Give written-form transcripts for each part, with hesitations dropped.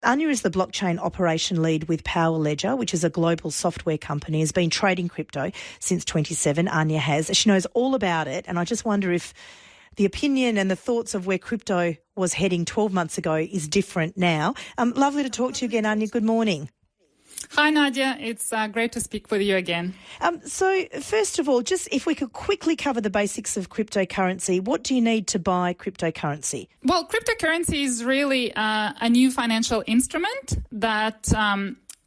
Anya is the blockchain operation lead with Powerledger, which is a global software company, has been trading crypto since 2007. Anya has. She knows all about it, and I just wonder if the opinion and the thoughts of where crypto was heading 12 months ago is different now. Lovely to talk to you again, Anya. Good morning. Hi, Nadia. It's great to speak with you again. So, first of all, just if we could quickly cover the basics of cryptocurrency, what do you need to buy cryptocurrency? Well, cryptocurrency is really a new financial instrument that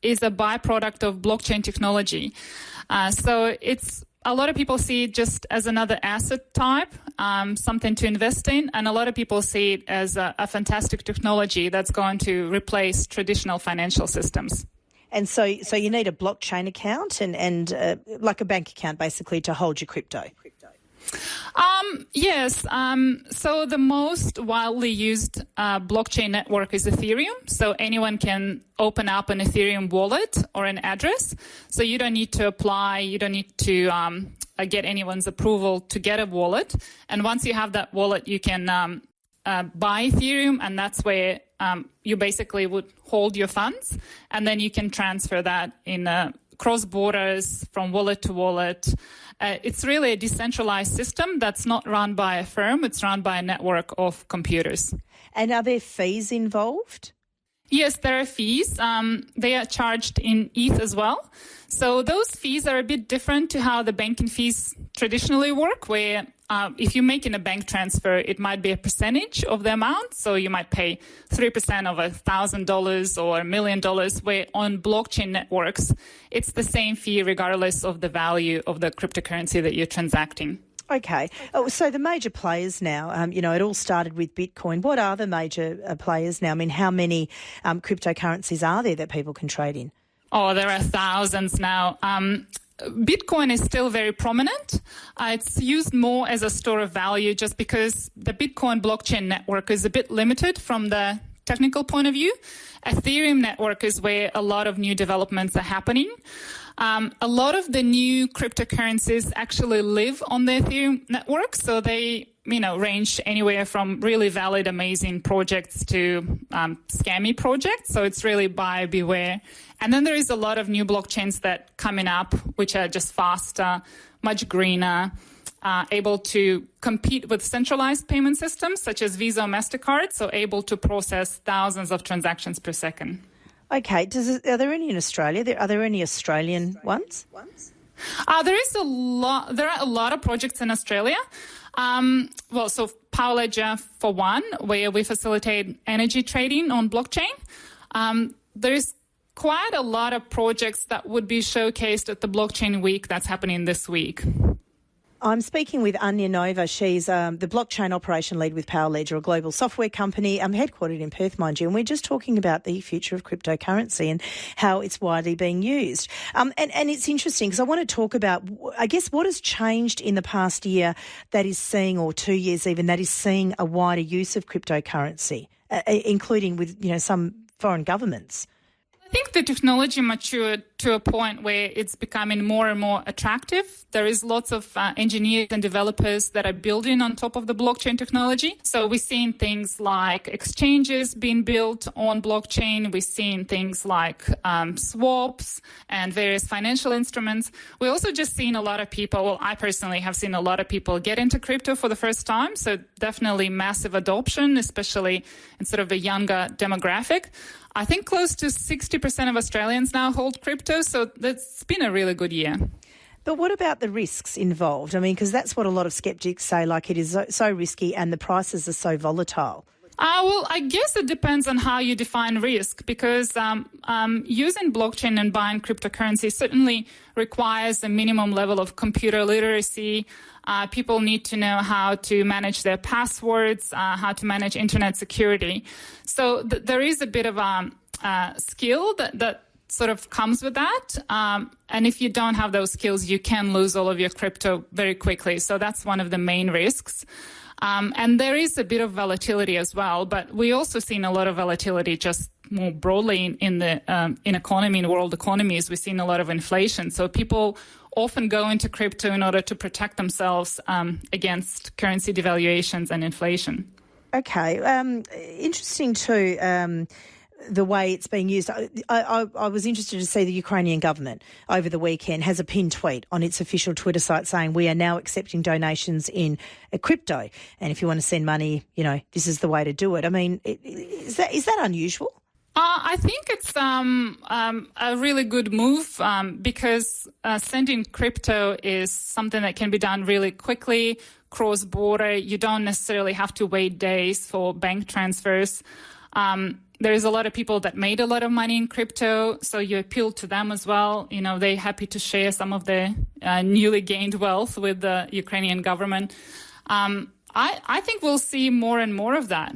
is a byproduct of blockchain technology. So it's a lot of people see it just as another asset type, something to invest in, and a lot of people see it as a fantastic technology that's going to replace traditional financial systems. And so you need a blockchain account and like a bank account, basically, to hold your crypto. Yes. So the most widely used blockchain network is Ethereum. So anyone can open up an Ethereum wallet or an address. So you don't need to apply. You don't need to get anyone's approval to get a wallet. And once you have that wallet, you can buy Ethereum, and that's where you basically would hold your funds, and then you can transfer that in cross borders from wallet to wallet. It's really a decentralized system that's not run by a firm. It's run by a network of computers. And are there fees involved? Yes, there are fees. They are charged in ETH as well. So those fees are a bit different to how the banking fees traditionally work, where if you're making a bank transfer, it might be a percentage of the amount. So you might pay 3% of $1,000 or $1 million, where on blockchain networks, it's the same fee regardless of the value of the cryptocurrency that you're transacting. Okay. Oh, so the major players now, it all started with Bitcoin. What are the major players now? I mean, how many cryptocurrencies are there that people can trade in? Oh, there are thousands now. Bitcoin is still very prominent. It's used more as a store of value just because the Bitcoin blockchain network is a bit limited from the technical point of view. Ethereum network is where a lot of new developments are happening. A lot of the new cryptocurrencies actually live on the Ethereum network, so they range anywhere from really valid, amazing projects to scammy projects. So it's really buyer beware. And then there is a lot of new blockchains that coming up, which are just faster, much greener, able to compete with centralized payment systems such as Visa or MasterCard, so able to process thousands of transactions per second. Okay. Are there any in Australia? Are there any Australian ones? There are a lot of projects in Australia. So Powerledger for one, where we facilitate energy trading on blockchain. There's quite a lot of projects that would be showcased at the Blockchain Week that's happening this week. I'm speaking with Anya Nova. She's the blockchain operation lead with Powerledger, a global software company, headquartered in Perth, mind you. And we're just talking about the future of cryptocurrency and how it's widely being used. And it's interesting because I want to talk about, I guess, what has changed in the past year that is seeing, or 2 years even, that is seeing a wider use of cryptocurrency, including with, some foreign governments. I think the technology matured to a point where it's becoming more and more attractive. There is lots of engineers and developers that are building on top of the blockchain technology. So we're seeing things like exchanges being built on blockchain. We're seeing things like swaps and various financial instruments. We're also just seeing a lot of people, well, I personally have seen a lot of people get into crypto for the first time. So definitely massive adoption, especially in sort of a younger demographic. I think close to 60% of Australians now hold crypto, so that's been a really good year. But what about the risks involved? I mean, because that's what a lot of skeptics say, like it is so risky and the prices are so volatile. Well, I guess it depends on how you define risk, because using blockchain and buying cryptocurrency certainly requires a minimum level of computer literacy. People need to know how to manage their passwords, how to manage internet security. So there is a bit of a skill that sort of comes with that. And if you don't have those skills, you can lose all of your crypto very quickly. So that's one of the main risks. And there is a bit of volatility as well, but we also seen a lot of volatility just more broadly in the economy, in world economies. We've seen a lot of inflation. So people often go into crypto in order to protect themselves against currency devaluations and inflation. Okay. Interesting too. the way it's being used. I was interested to see the Ukrainian government over the weekend has a pinned tweet on its official Twitter site saying we are now accepting donations in crypto. And if you want to send money, this is the way to do it. I mean, is that unusual? I think it's a really good move because sending crypto is something that can be done really quickly, cross-border. You don't necessarily have to wait days for bank transfers. There is a lot of people that made a lot of money in crypto, so you appeal to them as well. They're happy to share some of their newly gained wealth with the Ukrainian government. I think we'll see more and more of that.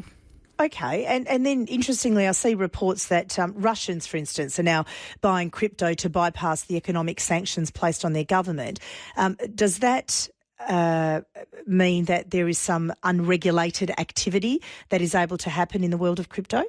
Okay, and then interestingly, I see reports that Russians, for instance, are now buying crypto to bypass the economic sanctions placed on their government. Does that mean that there is some unregulated activity that is able to happen in the world of crypto?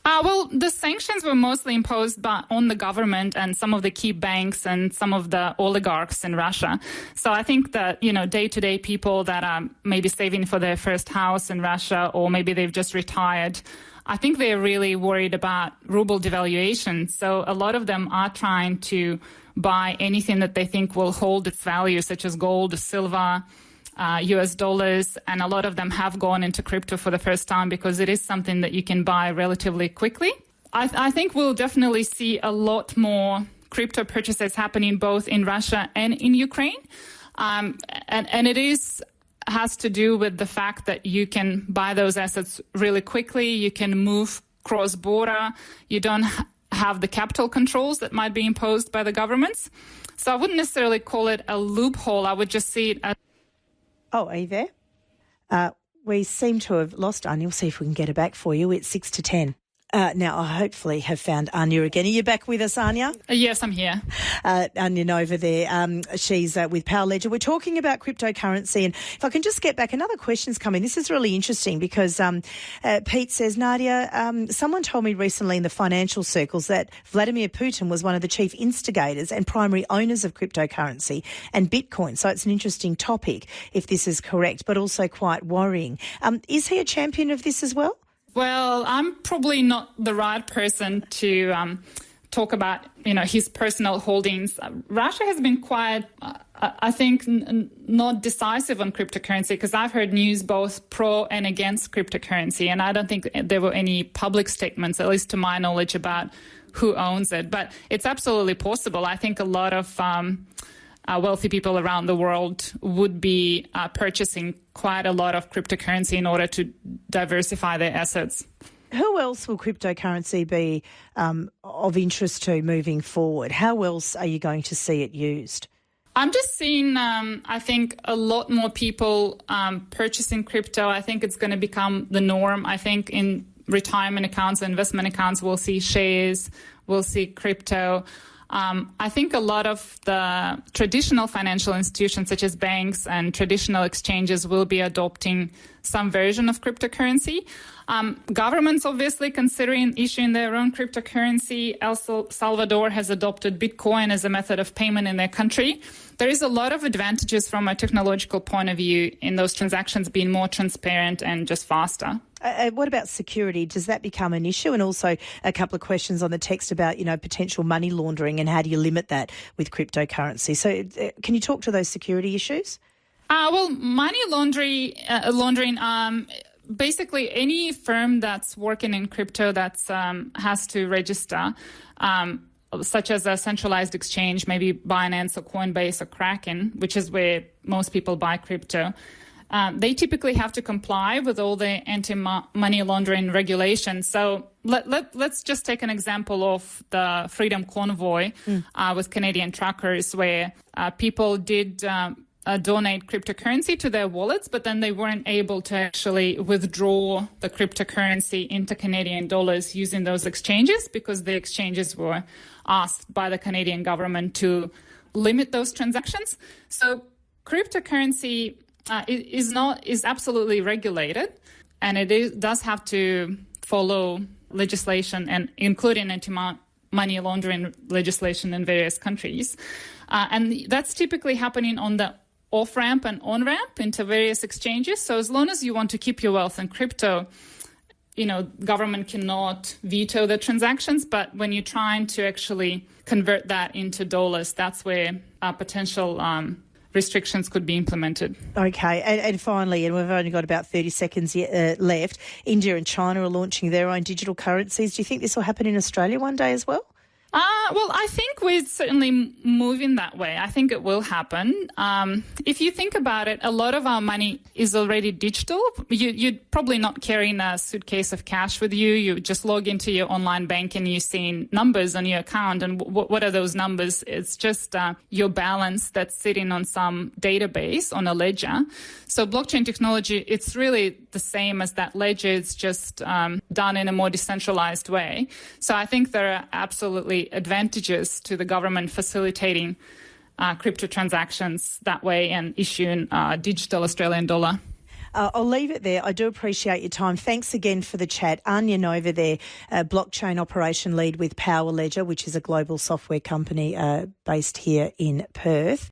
Well, the sanctions were mostly imposed on the government and some of the key banks and some of the oligarchs in Russia. So I think that, day-to-day people that are maybe saving for their first house in Russia, or maybe they've just retired, I think they're really worried about ruble devaluation. So a lot of them are trying to buy anything that they think will hold its value, such as gold, silver, US dollars, and a lot of them have gone into crypto for the first time because it is something that you can buy relatively quickly. I think we'll definitely see a lot more crypto purchases happening both in Russia and in Ukraine. And it has to do with the fact that you can buy those assets really quickly. You can move cross-border. You don't have the capital controls that might be imposed by the governments. So I wouldn't necessarily call it a loophole. I would just see it as... Oh, are you there? We seem to have lost Anya. We'll see if we can get her back for you. It's 6 to 10. Now, I hopefully have found Anya again. Are you back with us, Anya? Yes, I'm here. Anya Nova there. She's with Powerledger. We're talking about cryptocurrency. And if I can just get back, another question's come in. This is really interesting because Pete says, Nadia, someone told me recently in the financial circles that Vladimir Putin was one of the chief instigators and primary owners of cryptocurrency and Bitcoin. So it's an interesting topic, if this is correct, but also quite worrying. Is he a champion of this as well? Well, I'm probably not the right person to talk about, his personal holdings. Russia has been quite, I think, not decisive on cryptocurrency because I've heard news both pro and against cryptocurrency, and I don't think there were any public statements, at least to my knowledge, about who owns it. But it's absolutely possible. I think a lot of wealthy people around the world would be purchasing quite a lot of cryptocurrency in order to diversify their assets. Who else will cryptocurrency be of interest to moving forward? How else are you going to see it used? I'm just seeing, I think, a lot more people purchasing crypto. I think it's going to become the norm. I think in retirement accounts, investment accounts, we'll see shares, we'll see crypto. I think a lot of the traditional financial institutions, such as banks and traditional exchanges, will be adopting some version of cryptocurrency. Governments obviously considering issuing their own cryptocurrency. El Salvador has adopted Bitcoin as a method of payment in their country. There is a lot of advantages from a technological point of view in those transactions being more transparent and just faster. What about security? Does that become an issue? And also a couple of questions on the text about, potential money laundering and how do you limit that with cryptocurrency? So can you talk to those security issues? Well, money laundering, basically any firm that's working in crypto that has to register, such as a centralized exchange, maybe Binance or Coinbase or Kraken, which is where most people buy crypto. They typically have to comply with all the anti-money laundering regulations. So let's just take an example of the Freedom Convoy with Canadian truckers, where people did donate cryptocurrency to their wallets, but then they weren't able to actually withdraw the cryptocurrency into Canadian dollars using those exchanges because the exchanges were asked by the Canadian government to limit those transactions. So cryptocurrency is absolutely regulated, and it does have to follow legislation, and including anti-money laundering legislation in various countries. And that's typically happening on the off-ramp and on-ramp into various exchanges. So as long as you want to keep your wealth in crypto, government cannot veto the transactions, but when you're trying to actually convert that into dollars, that's where potential restrictions could be implemented. Okay, and finally, and we've only got about 30 seconds left, India and China are launching their own digital currencies. Do you think this will happen in Australia one day as well? Well, I think we're certainly moving that way. I think it will happen. If you think about it, a lot of our money is already digital. You're probably not carrying a suitcase of cash with you. You just log into your online bank and you're seeing numbers on your account. And what are those numbers? It's just your balance that's sitting on some database on a ledger. So blockchain technology, it's really the same as that ledger. It's just done in a more decentralized way. So I think there are absolutely advantages to the government facilitating crypto transactions that way and issuing digital Australian dollar. I'll leave it there. I do appreciate your time. Thanks again for the chat. Anya Nova there, blockchain operation lead with Powerledger, which is a global software company based here in Perth.